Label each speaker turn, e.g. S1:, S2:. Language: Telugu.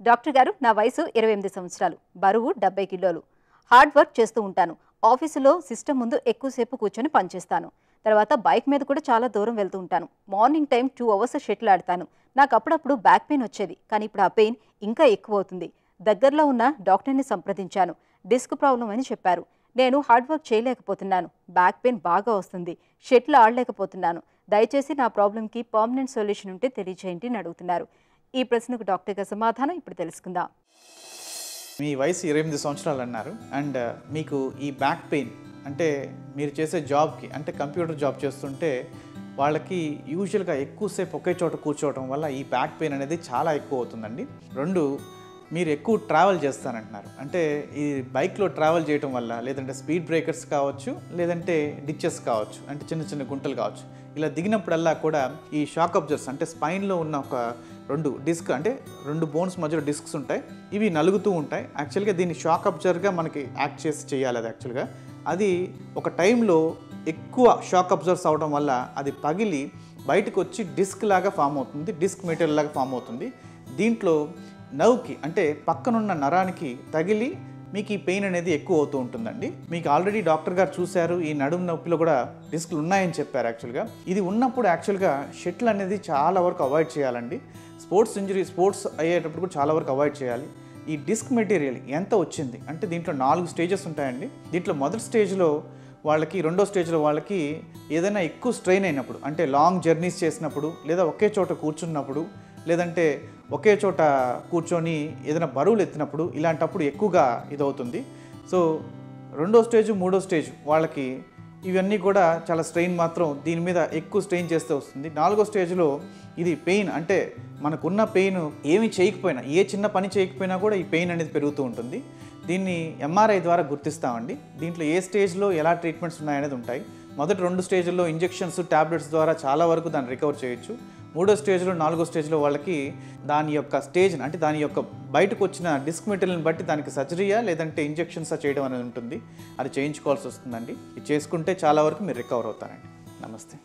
S1: డాక్టర్ గారు, నా వయసు 28 సంవత్సరాలు, బరువు 70 కిలోలు. హార్డ్ వర్క్ చేస్తూ ఉంటాను. ఆఫీసులో సిస్టమ్ ముందు ఎక్కువసేపు కూర్చొని పనిచేస్తాను. తర్వాత బైక్ మీద కూడా చాలా దూరం వెళ్తూ ఉంటాను. మార్నింగ్ టైం 2 అవర్స్ షటిల్ ఆడతాను. నాకు అప్పుడప్పుడు బ్యాక్ పెయిన్ వచ్చేది, కానీ ఇప్పుడు ఆ పెయిన్ ఇంకా ఎక్కువ అవుతుంది. దగ్గరలో ఉన్న డాక్టర్ని సంప్రదించాను. డిస్క్ ప్రాబ్లం అని చెప్పారు. నేను హార్డ్ వర్క్ చేయలేకపోతున్నాను. బ్యాక్ పెయిన్ బాగా వస్తుంది. షటిల్ ఆడలేకపోతున్నాను. దయచేసి నా ప్రాబ్లంకి పర్మనెంట్ సొల్యూషన్ ఉంటే తెలియచేయండి అని అడుగుతున్నారు. ఈ ప్రశ్నకు డాక్టర్ గారి సమాధానం ఇప్పుడు తెలుసుకుందాం.
S2: మీ వయసు 28 సంవత్సరాలు అన్నారు. అండ్ మీకు ఈ బ్యాక్ పెయిన్ అంటే మీరు చేసే జాబ్కి అంటే కంప్యూటర్ జాబ్ చేస్తుంటే వాళ్ళకి యూజువల్గా ఎక్కువసేపు ఒకే చోట కూర్చోవడం వల్ల ఈ బ్యాక్ పెయిన్ అనేది చాలా ఎక్కువ అవుతుందండి. రెండు, మీరు ఎక్కువ ట్రావెల్ చేస్తానంటున్నారు. అంటే ఈ బైక్లో ట్రావెల్ చేయడం వల్ల లేదంటే స్పీడ్ బ్రేకర్స్ కావచ్చు, లేదంటే డిచెస్ కావచ్చు, అంటే చిన్న చిన్న గుంటలు కావచ్చు, ఇలా దిగినప్పుడల్లా కూడా ఈ షాక్ అబ్జర్వర్స్ అంటే స్పైన్లో ఉన్న ఒక 2 డిస్క్ అంటే 2 బోన్స్ మధ్యలో డిస్క్స్ ఉంటాయి. ఇవి నలుగుతూ ఉంటాయి. యాక్చువల్గా దీన్ని షాక్ అబ్జర్వర్గా మనకి యాక్ట్ చేసి చేయాలి. అది యాక్చువల్గా అది ఒక టైంలో ఎక్కువ షాక్ అబ్జర్వర్స్ అవడం వల్ల అది పగిలి బయటకు వచ్చి డిస్క్ లాగా ఫామ్ అవుతుంది, డిస్క్ మెటీరియల్ లాగా ఫామ్ అవుతుంది. దీంట్లో నవ్వుకి అంటే పక్కనున్న నరానికి తగిలి మీకు ఈ పెయిన్ అనేది ఎక్కువ అవుతూ ఉంటుందండి. మీకు ఆల్రెడీ డాక్టర్ గారు చూశారు, ఈ నడుము నొప్పిలో కూడా డిస్క్లు ఉన్నాయని చెప్పారు. యాక్చువల్గా ఇది ఉన్నప్పుడు యాక్చువల్గా షటిల్ అనేది చాలా వరకు అవాయిడ్ చేయాలండి. స్పోర్ట్స్ అయ్యేటప్పుడు కూడా చాలా వరకు అవాయిడ్ చేయాలి. ఈ డిస్క్ మెటీరియల్ ఎంత వచ్చింది అంటే దీంట్లో 4 స్టేజెస్ ఉంటాయండి. దీంట్లో మొదటి స్టేజ్లో వాళ్ళకి, రెండో స్టేజ్లో వాళ్ళకి ఏదైనా ఎక్కువ స్ట్రెయిన్ అయినప్పుడు అంటే లాంగ్ జర్నీస్ చేసినప్పుడు, లేదా ఒకే చోట కూర్చున్నప్పుడు, లేదంటే ఒకే చోట కూర్చొని ఏదైనా బరువులు ఎత్తినప్పుడు, ఇలాంటప్పుడు ఎక్కువగా ఇదవుతుంది. సో రెండో స్టేజ్, మూడో స్టేజ్ వాళ్ళకి ఇవన్నీ కూడా చాలా స్ట్రెయిన్ మాత్రం దీని మీద ఎక్కువ స్ట్రెయిన్ చేస్తే వస్తుంది. 4వ స్టేజ్లో ఇది పెయిన్ అంటే మనకున్న పెయిన్ ఏమి చేయకపోయినా, ఏ చిన్న పని చేయకపోయినా కూడా ఈ పెయిన్ అనేది పెరుగుతూ ఉంటుంది. దీన్ని ఎంఆర్ఐ ద్వారా గుర్తిస్తామండి. దీంట్లో ఏ స్టేజ్లో ఎలా ట్రీట్మెంట్స్ ఉన్నాయనేది ఉంటాయి. మొదటి 2 స్టేజ్ల్లో ఇంజెక్షన్స్, ట్యాబ్లెట్స్ ద్వారా చాలా వరకు దాన్ని రికవర్ చేయొచ్చు. 3వ స్టేజ్లో, 4వ స్టేజ్లో వాళ్ళకి దాని యొక్క స్టేజ్ అంటే దాని యొక్క బయటకు వచ్చిన డిస్క్ మెటీరియల్ని బట్టి దానికి సర్జరీయా లేదంటే ఇంజెక్షన్సా చేయడం అనేది ఉంటుంది. అది చేయించుకోవాల్సి వస్తుందండి. ఇది చేసుకుంటే చాలా వరకు మీరు రికవర్ అవుతారండి. నమస్తే.